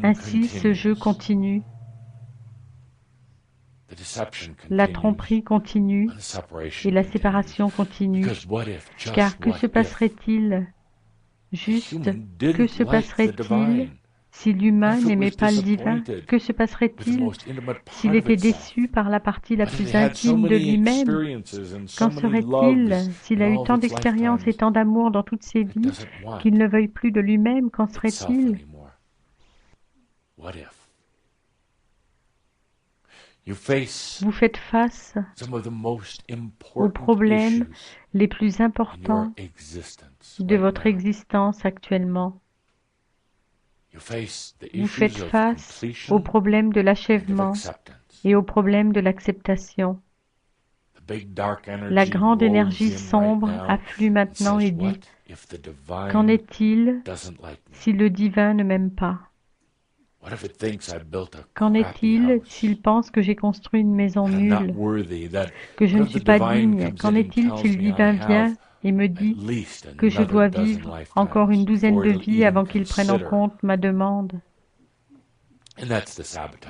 Ainsi, ce jeu continue, la tromperie continue et la séparation continue. Car que se passerait-il juste? Que se passerait-il si l'humain n'aimait pas le divin? Que se passerait-il s'il était déçu par la partie la plus intime de lui-même? Qu'en serait-il s'il a eu tant d'expériences et tant d'amour dans toutes ses vies qu'il ne veuille plus de lui-même? Qu'en serait-il? Vous faites face aux problèmes les plus importants de votre existence actuellement. Vous faites face aux problèmes de l'achèvement et aux problèmes de l'acceptation. La grande énergie sombre afflue maintenant et dit « Qu'en est-il si le divin ne m'aime pas? Qu'en est-il s'il pense que j'ai construit une maison nulle, que je ne suis pas digne? Qu'en est-il si le divin vient et me dit que je dois vivre encore une douzaine de vies avant qu'il prenne en compte ma demande? »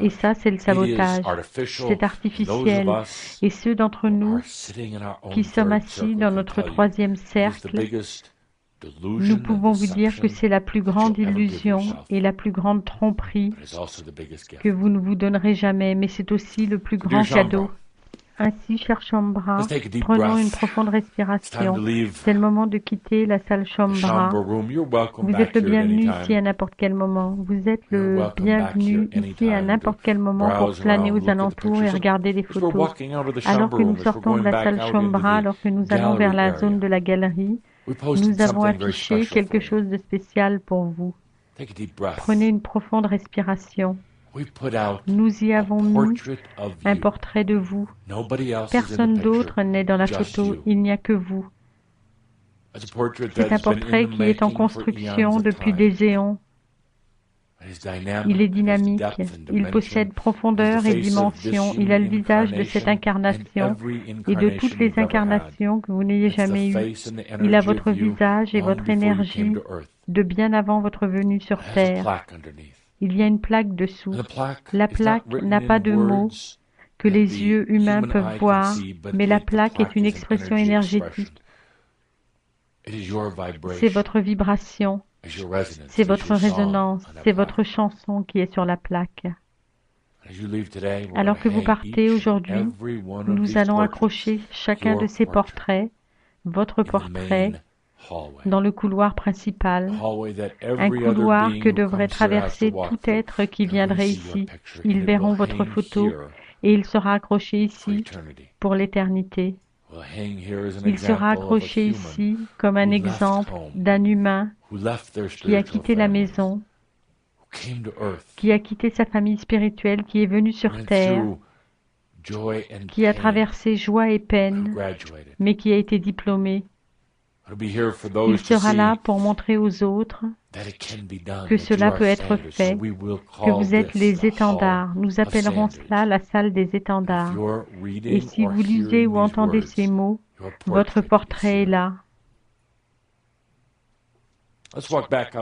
Et ça, c'est le sabotage. C'est artificiel. Et ceux d'entre nous qui sommes assis dans notre troisième cercle, nous pouvons vous dire que c'est la plus grande illusion et la plus grande tromperie que vous ne vous donnerez jamais, mais c'est aussi le plus grand cadeau. Ainsi, cher Shambhara, prenons une profonde respiration. C'est le moment de quitter la salle Shambhara. Vous êtes le bienvenu ici à n'importe quel moment. Vous êtes le bienvenu ici à n'importe quel moment pour flâner aux alentours et regarder des photos. Alors que nous sortons de la salle Shambhara, alors que nous allons vers la zone de la galerie, nous avons affiché quelque chose de spécial pour vous. Prenez une profonde respiration. Nous y avons mis un portrait de vous. Personne d'autre n'est dans la photo, il n'y a que vous. C'est un portrait qui est en construction depuis des éons. Il est dynamique, il possède profondeur et dimension, il a le visage de cette incarnation et de toutes les incarnations que vous n'ayez jamais eues. Il a votre visage et votre énergie de bien avant votre venue sur Terre. Il y a une plaque dessous. La plaque n'a pas de mots que les yeux humains peuvent voir, mais la plaque est une expression énergétique. C'est votre vibration. C'est votre résonance, c'est votre chanson qui est sur la plaque. Alors que vous partez aujourd'hui, nous allons accrocher chacun de ces portraits, votre portrait, dans le couloir principal, un couloir que devrait traverser tout être qui viendrait ici. Ils verront votre photo et il sera accroché ici pour l'éternité. Il sera accroché ici comme un exemple d'un humain qui a quitté la maison, qui a quitté sa famille spirituelle, qui est venu sur Terre, qui a traversé joie et peine, mais qui a été diplômé. Il sera là pour montrer aux autres que cela peut être fait, que vous êtes les étendards. Nous appellerons cela la salle des étendards. Et si vous lisez ou entendez ces mots, votre portrait est là.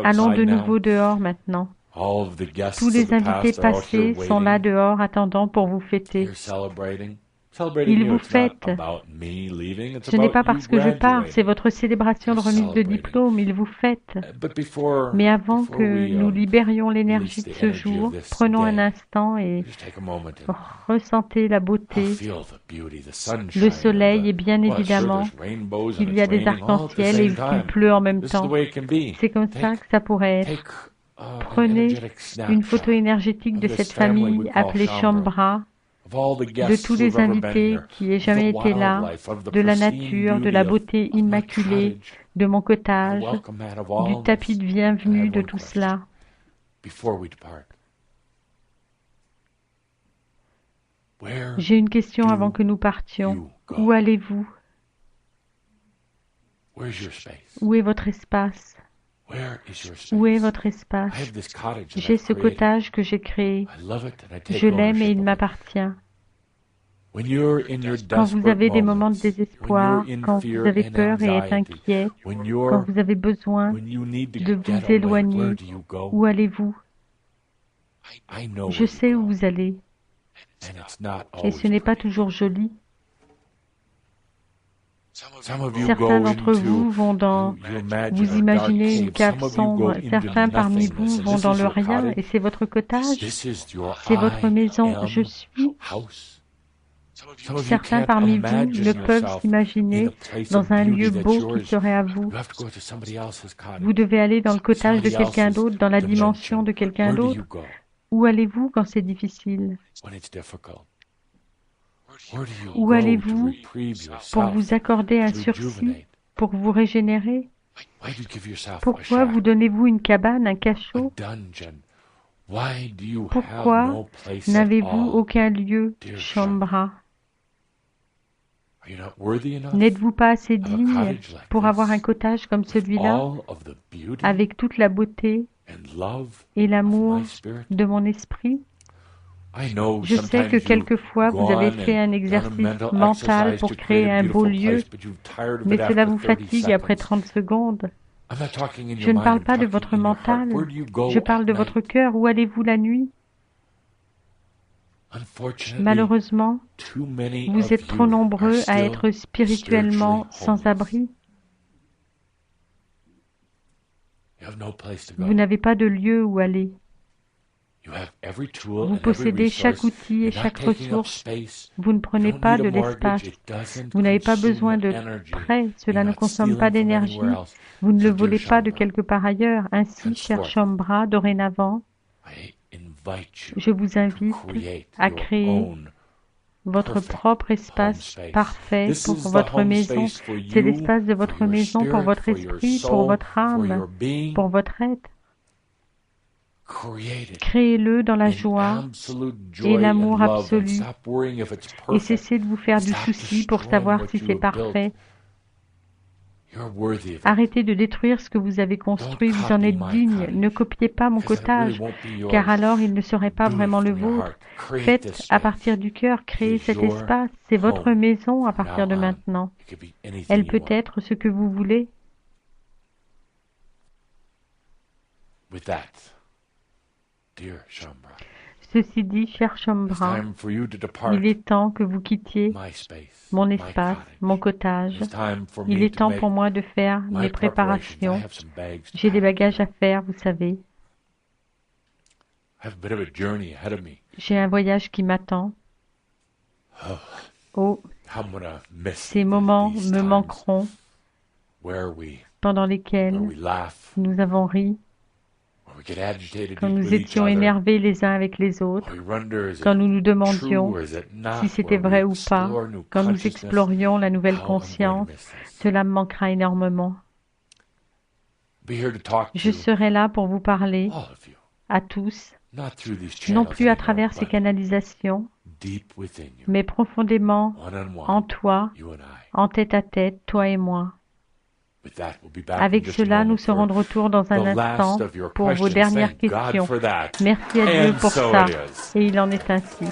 Allons de nouveau dehors maintenant. Tous les invités passés sont là dehors attendant pour vous fêter. Ils vous fêtent. Ce n'est pas parce que je pars, c'est votre célébration de remise de diplôme, ils vous fêtent. Mais avant que nous libérions l'énergie de ce jour, prenons un instant et ressentez la beauté, le soleil et bien évidemment qu'il y a des arcs-en-ciel et qu'il pleut en même temps. C'est comme ça que ça pourrait être. Prenez une photo énergétique de cette famille appelée Shambhara, de tous les invités qui aient jamais été là, de la nature, de la beauté immaculée, de mon cottage, du tapis de bienvenue, de tout cela. J'ai une question avant que nous partions. Où allez-vous? Où est votre espace? Où est votre espace? J'ai ce cottage que j'ai créé. Je l'aime et il m'appartient. Quand vous avez des moments de désespoir, quand vous avez peur et êtes inquiet, quand vous avez besoin de vous éloigner, où allez-vous? Je sais où vous allez, et ce n'est pas toujours joli. Certains d'entre vous vont dans... Vous imaginez une cave sombre. Certains parmi vous vont dans le rien, et c'est votre cottage. C'est votre maison. Je suis... Certains parmi vous ne peuvent s'imaginer dans un lieu beau qui serait à vous. Vous devez aller dans le cottage de quelqu'un d'autre, dans la dimension de quelqu'un d'autre. Où allez-vous quand c'est difficile? Où allez-vous pour vous accorder un sursis, pour vous régénérer? Pourquoi vous donnez-vous une cabane, un cachot? Pourquoi n'avez-vous aucun lieu, Shaumbra? N'êtes-vous pas assez digne pour avoir un cottage comme celui-là, avec toute la beauté et l'amour de mon esprit? Je sais que quelquefois vous avez fait un exercice mental pour créer un beau lieu, mais cela vous fatigue après 30 secondes. Je ne parle pas de votre mental, je parle de votre cœur. Où allez-vous la nuit? Malheureusement, vous êtes trop nombreux à être spirituellement sans abri. Vous n'avez pas de lieu où aller. Vous possédez chaque outil et chaque ressource. Vous ne prenez pas de l'espace. Vous n'avez pas besoin de prêt. Cela ne consomme pas d'énergie. Vous ne le volez pas de quelque part ailleurs. Ainsi, cher Shaumbra, dorénavant, je vous invite à créer votre propre espace parfait pour votre maison. C'est l'espace de votre maison pour votre esprit, pour votre âme, pour votre être. Créez-le dans la joie et l'amour absolu et cessez de vous faire du souci pour savoir si c'est parfait. Arrêtez de détruire ce que vous avez construit, vous en êtes digne. Ne copiez pas mon cottage, car alors il ne serait pas vraiment le vôtre. Faites à partir du cœur, créez cet espace. C'est votre maison à partir de maintenant. Elle peut être ce que vous voulez. Ceci dit, cher Shaumbra, il est temps que vous quittiez mon espace, mon cottage. Il est temps pour moi de faire mes préparations. J'ai des bagages à faire, vous savez. J'ai un voyage qui m'attend. Oh, ces moments me manqueront pendant lesquels nous avons ri, quand nous étions énervés les uns avec les autres, quand nous nous demandions si c'était vrai ou pas, quand nous explorions la nouvelle conscience, cela me manquera énormément. Je serai là pour vous parler à tous, non plus à travers ces canalisations, mais profondément en toi, en tête-à-tête, toi et moi. Avec cela, nous serons de retour dans un instant pour vos dernières questions. Merci à Dieu pour ça, et il en est ainsi.